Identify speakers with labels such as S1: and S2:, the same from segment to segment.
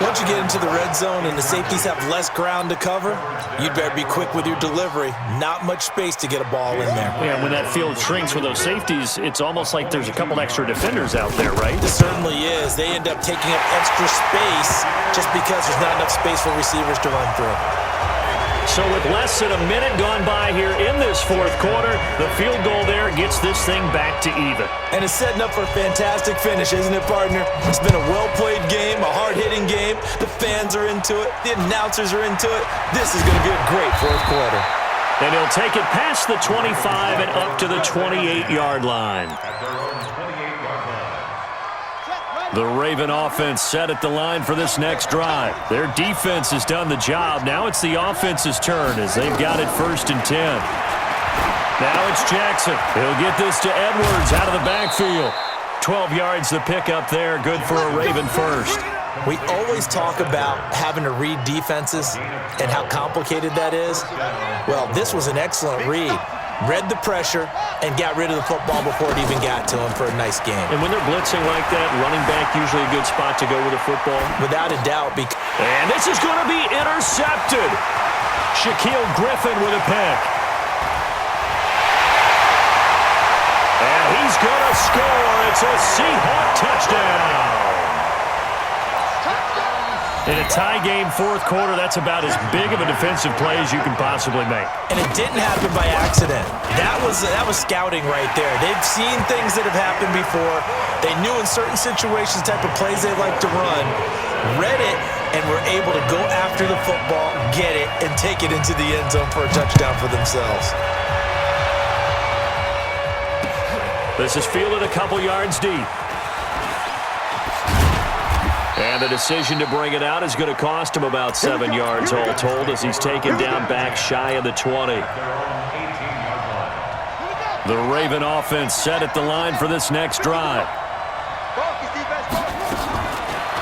S1: Once you get into the red zone and the safeties have less ground to cover, you'd better be quick with your delivery. Not much space to get a ball in there.
S2: Yeah, when that field shrinks with those safeties, it's almost like there's a couple extra defenders out there, right?
S1: It certainly is. They end up taking up extra space just because there's not enough space for receivers to run through.
S2: So with less than a minute gone by here in this fourth quarter, the field goal there gets this thing back to even.
S1: And it's setting up for a fantastic finish, isn't it, partner? It's been a well-played game, a hard-hitting game. The fans are into it. The announcers are into it. This is going to be a great fourth quarter.
S2: And he'll take it past the 25 and up to the 28-yard line. The Raven offense set at the line for this next drive. Their defense has done the job. Now it's the offense's turn as they've got it 1st and 10. Now it's Jackson. He'll get this to Edwards out of the backfield. 12 yards the pickup there. Good for a Raven first.
S1: We always talk about having to read defenses and how complicated that is. Well, this was an excellent read. Read the pressure and got rid of the football before it even got to him for a nice game.
S2: And when they're blitzing like that, running back usually a good spot to go with the football.
S1: Without a doubt.
S2: And this is going to be intercepted. Shaquille Griffin with a pick. And he's going to score. It's a Seahawk touchdown. In a tie game fourth quarter, that's about as big of a defensive play as you can possibly make.
S1: And it didn't happen by accident. That was scouting right there. They've seen things that have happened before. They knew in certain situations the type of plays they like to run, read it, and were able to go after the football, get it, and take it into the end zone for a touchdown for themselves.
S2: This is fielded a couple yards deep. And the decision to bring it out is going to cost him about 7 yards all told as he's taken down back shy of the 20. The Raven offense set at the line for this next drive.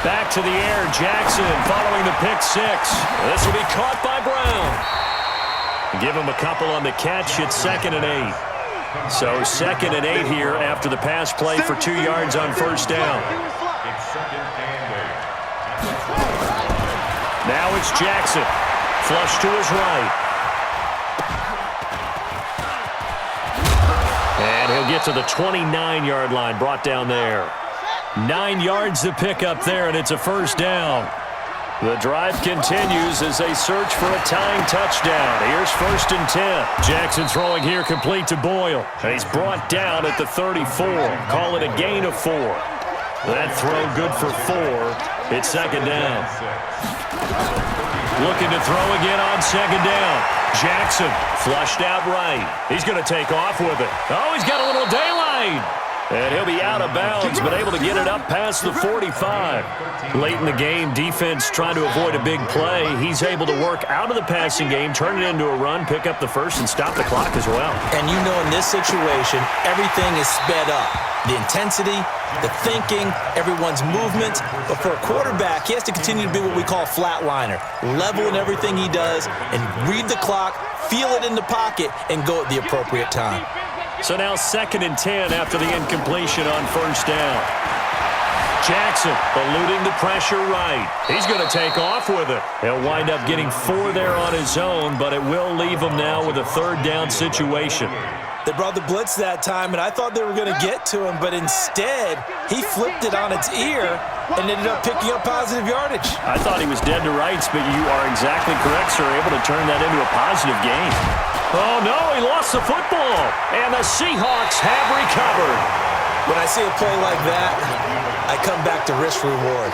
S2: Back to the air, Jackson following the pick six. This will be caught by Brown. Give him a couple on the catch. It's 2nd and 8. So 2nd and 8 here after the pass play for 2 yards on first down. Now it's Jackson. Flush to his right. And he'll get to the 29-yard line, brought down there. 9 yards to pick up there, and it's a first down. The drive continues as they search for a tying touchdown. Here's 1st and 10. Jackson throwing here complete to Boyle. And he's brought down at the 34. Call it a gain of 4. That throw good for 4. It's 2nd down. Looking to throw again on 2nd down. Jackson flushed out right. He's going to take off with it. Oh, he's got a little daylight. And he'll be out of bounds, but able to get it up past the 45. Late in the game, defense trying to avoid a big play. He's able to work out of the passing game, turn it into a run, pick up the first, and stop the clock as well.
S1: And you know in this situation, everything is sped up. The intensity, the thinking, everyone's movement. But for a quarterback, he has to continue to be what we call a flatliner. Level in everything he does and read the clock, feel it in the pocket, and go at the appropriate time.
S2: So now 2nd and 10 after the incompletion on first down. Jackson eluding the pressure right. He's going to take off with it. He'll wind up getting 4 there on his own, but it will leave him now with a 3rd down situation.
S1: They brought the blitz that time, and I thought they were going to get to him, but instead, he flipped it on its ear and ended up picking up positive yardage.
S2: I thought he was dead to rights, but you are exactly correct, sir. Able to turn that into a positive gain. Oh, no, he lost the football, and the Seahawks have recovered.
S1: When I see a play like that, I come back to risk reward.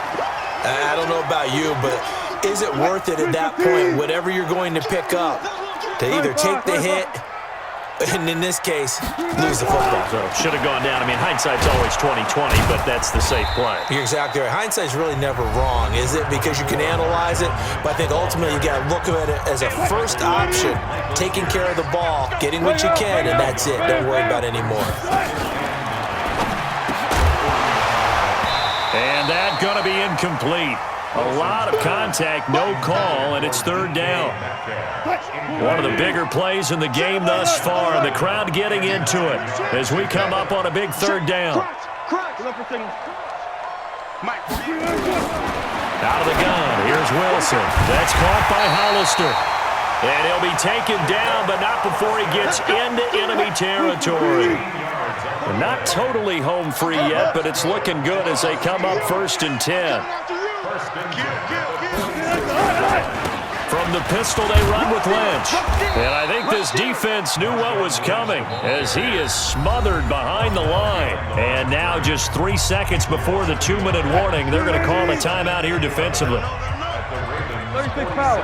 S1: I don't know about you, but is it worth it at that point, whatever you're going to pick up, to either take the hit, and in this case, lose the football?
S2: So should have gone down. I mean, hindsight's always 20/20, but that's the safe play.
S1: You're exactly right. Hindsight's really never wrong, is it? Because you can analyze it, but I think ultimately you got to look at it as a first option, taking care of the ball, getting what you can, and that's it. Don't worry about it anymore.
S2: And that's going to be incomplete. A lot of contact, no call, and it's 3rd down. One of the bigger plays in the game thus far, and the crowd getting into it as we come up on a big 3rd down. Out out of the gun. Here's Wilson. That's caught by Hollister. And he'll be taken down, but not before he gets into enemy territory. They're not totally home free yet, but it's looking good as they come up 1st and 10. From the pistol, they run with Lynch. And I think this defense knew what was coming as he is smothered behind the line. And now just 3 seconds before the 2-minute warning, they're going to call a timeout here defensively.
S3: 36 foul.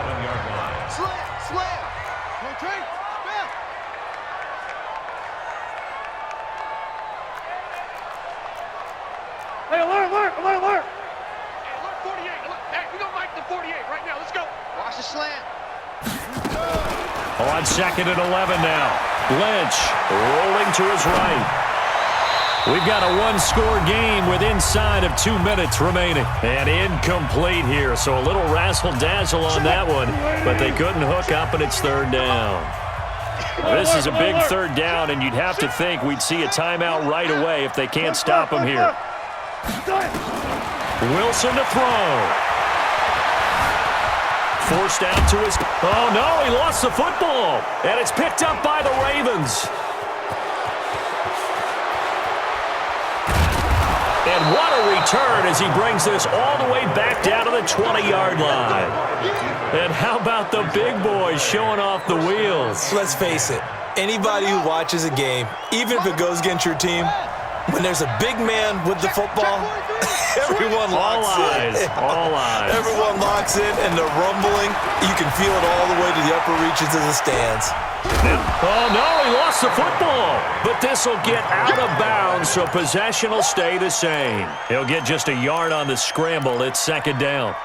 S3: Hey, alert!
S4: Hey, alert 48. Hey, we don't like the 48 right now. Let's go. Watch the slant.
S2: On 2nd and 11 now. Lynch rolling to his right. We've got a one-score game with inside of 2 minutes remaining. And incomplete here, so a little razzle-dazzle on that one, but they couldn't hook up, and it's 3rd down. This is a big 3rd down, and you'd have to think we'd see a timeout right away if they can't stop him here. Wilson to throw. Forced out to his... Oh, no, he lost the football. And it's picked up by the Ravens. And what a return as he brings this all the way back down to the 20-yard line. And how about the big boys showing off the wheels?
S1: Let's face it, anybody who watches a game, even if it goes against your team, when there's a big man with the football, everyone locks in.
S2: All eyes.
S1: Everyone locks in, and the rumbling, you can feel it all the way to the upper reaches of the stands.
S2: Oh, no, he lost the football. But this will get out of bounds, so possession will stay the same. He'll get just a yard on the scramble. It's 2nd down.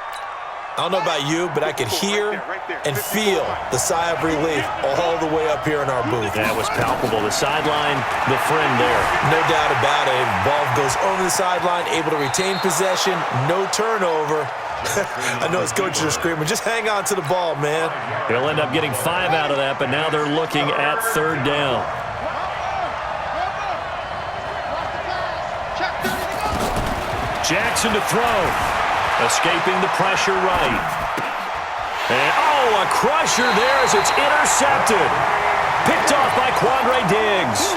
S1: I don't know about you, but I could hear and feel the sigh of relief all the way up here in our booth.
S2: That was palpable. The sideline, the friend there.
S1: No doubt about it. Ball goes over the sideline, able to retain possession, no turnover. I know his coaches are screaming, just hang on to the ball, man.
S2: They'll end up getting 5 out of that, but now they're looking at 3rd down. Jackson to throw. Escaping the pressure right. And, a crusher there as it's intercepted. Picked off by Quandre Diggs.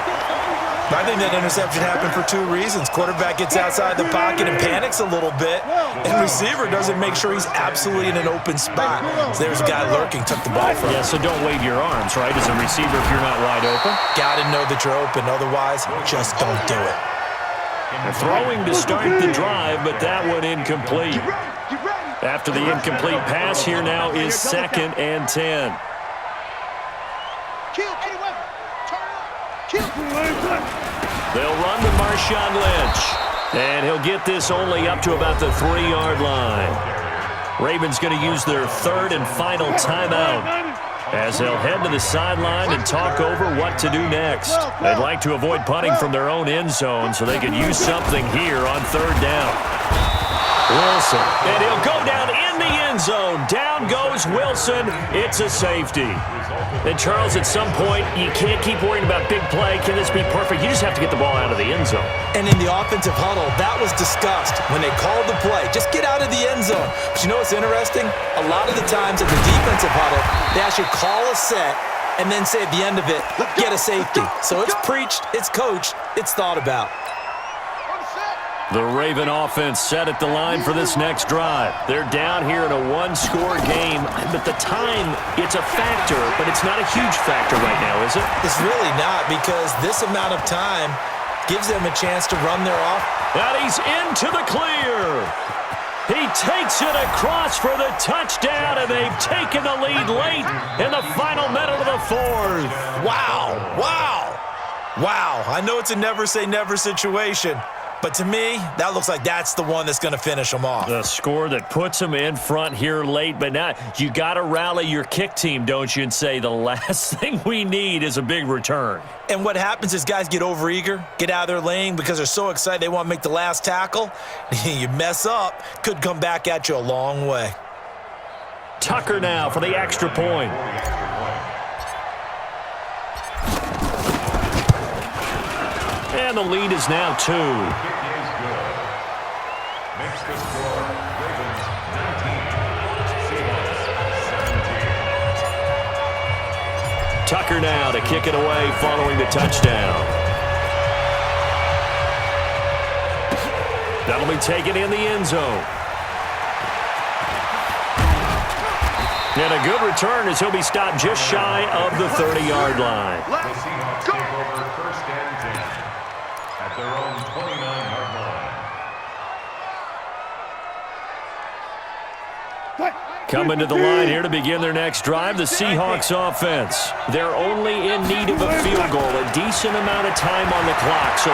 S1: I think that interception happened for 2 reasons. Quarterback gets outside the pocket and panics a little bit, and receiver doesn't make sure he's absolutely in an open spot. So there's a guy lurking, took the ball from him.
S2: Yeah, so don't wave your arms, right, as a receiver if you're not wide open.
S1: Got to know that you're open. Otherwise, just don't do it.
S2: They're throwing to start the drive, but that one incomplete. After the incomplete pass, here now is 2nd and 10. They'll run to Marshawn Lynch. And he'll get this only up to about the 3-yard line. Ravens going to use their 3rd and final timeout as they'll head to the sideline and talk over what to do next. They'd like to avoid punting from their own end zone so they could use something here on 3rd down. Wilson, and he'll go down in the end zone. Down goes Wilson. It's a safety. And, Charles, at some point, you can't keep worrying about big play. Can this be perfect? You just have to get the ball out of the end zone.
S1: And in the offensive huddle, that was discussed when they called the play. Just get out of the end zone. But you know what's interesting? A lot of the times in the defensive huddle, they actually call a set and then say at the end of it, get a safety. So it's preached, it's coached, it's thought about.
S2: The Raven offense set at the line for this next drive. They're down here in a one-score game, but the time, it's a factor, but it's not a huge factor right now, is it?
S1: It's really not, because this amount of time gives them a chance to run their off.
S2: And he's into the clear. He takes it across for the touchdown, and they've taken the lead late in the final minute of the 4th.
S1: Wow, wow, wow. I know it's a never-say-never situation, but to me, that looks like that's the one that's going to finish them off.
S2: The score that puts them in front here late, but now you got to rally your kick team, don't you, and say the last thing we need is a big return.
S1: And what happens is guys get overeager, get out of their lane because they're so excited they want to make the last tackle. You mess up, could come back at you a long way.
S2: Tucker now for the extra point. And the lead is now 2. Tucker now to kick it away following the touchdown. That'll be taken in the end zone. And a good return as he'll be stopped just shy of the 30-yard line.
S4: Let's go.
S5: First and 10 at their own 29-yard line.
S2: Coming to the line here to begin their next drive, the Seahawks offense. They're only in need of a field goal, a decent amount of time on the clock. So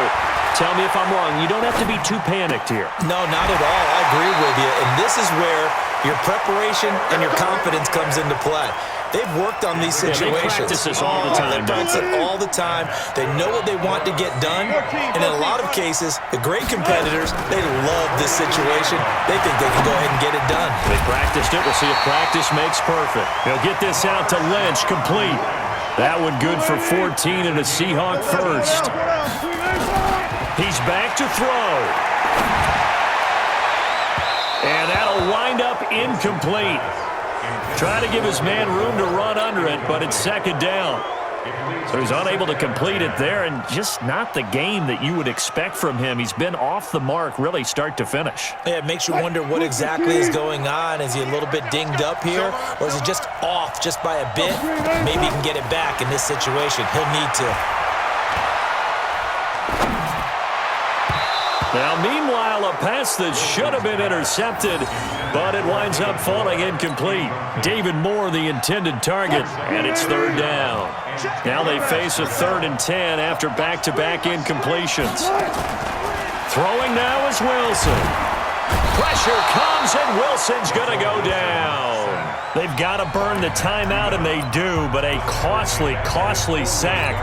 S2: tell me if I'm wrong. You don't have to be too panicked here.
S1: No, not at all. I agree with you. And this is where your preparation and your confidence comes into play. They've worked on these situations.
S2: They practice this all the time.
S1: They practice it all the time. They know what they want to get done. And in a lot of cases, the great competitors, they love this situation. They think they can go ahead and get it done.
S2: They practiced it. We'll see if practice makes perfect. They'll get this out to Lynch, complete. That one good for 14 and a Seahawk first. He's back to throw. And that'll wind up incomplete. Try to give his man room to run under it, but it's second down. So he's unable to complete it there, and just not the game that you would expect from him. He's been off the mark really start to finish.
S1: Yeah, it makes you wonder what exactly is going on. Is he a little bit dinged up here, or is it just off just by a bit? Maybe he can get it back in this situation. He'll need to.
S2: Now, meanwhile, a pass that should have been intercepted, but it winds up falling incomplete. David Moore, the intended target, and it's third down. Now they face a 3rd and 10 after back-to-back incompletions. Throwing now is Wilson. Pressure comes, and Wilson's going to go down. They've got to burn the timeout, and they do, but a costly, costly sack.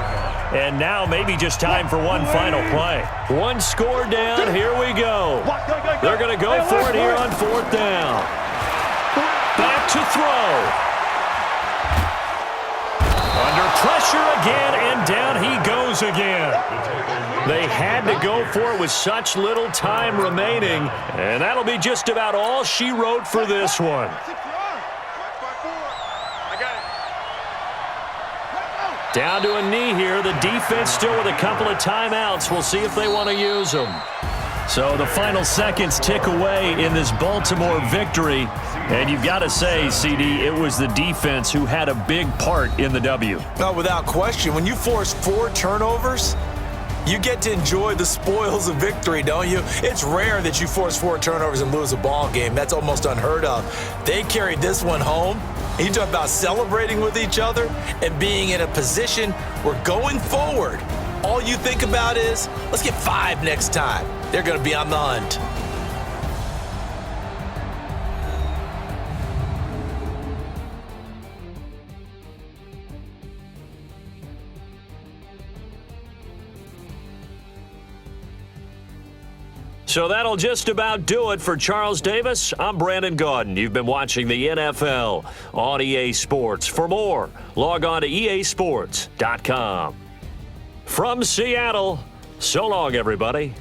S2: And now maybe just time for one final play. One score down. Here we go. They're going to go for it here on 4th down. Back to throw. Under pressure again, and down he goes again. They had to go for it with such little time remaining, and that'll be just about all she wrote for this one. Down to a knee here. The defense still with a couple of timeouts. We'll see if they want to use them. So the final seconds tick away in this Baltimore victory. And you've got to say, CD, it was the defense who had a big part in the W.
S1: No, without question. When you force 4 turnovers, you get to enjoy the spoils of victory, don't you? It's rare that you force 4 turnovers and lose a ball game. That's almost unheard of. They carried this one home. You talk about celebrating with each other and being in a position where going forward, all you think about is, let's get 5 next time. They're going to be on the hunt.
S2: So that'll just about do it for Charles Davis. I'm Brandon Gaudin. You've been watching the NFL on EA Sports. For more, log on to easports.com. From Seattle, so long, everybody.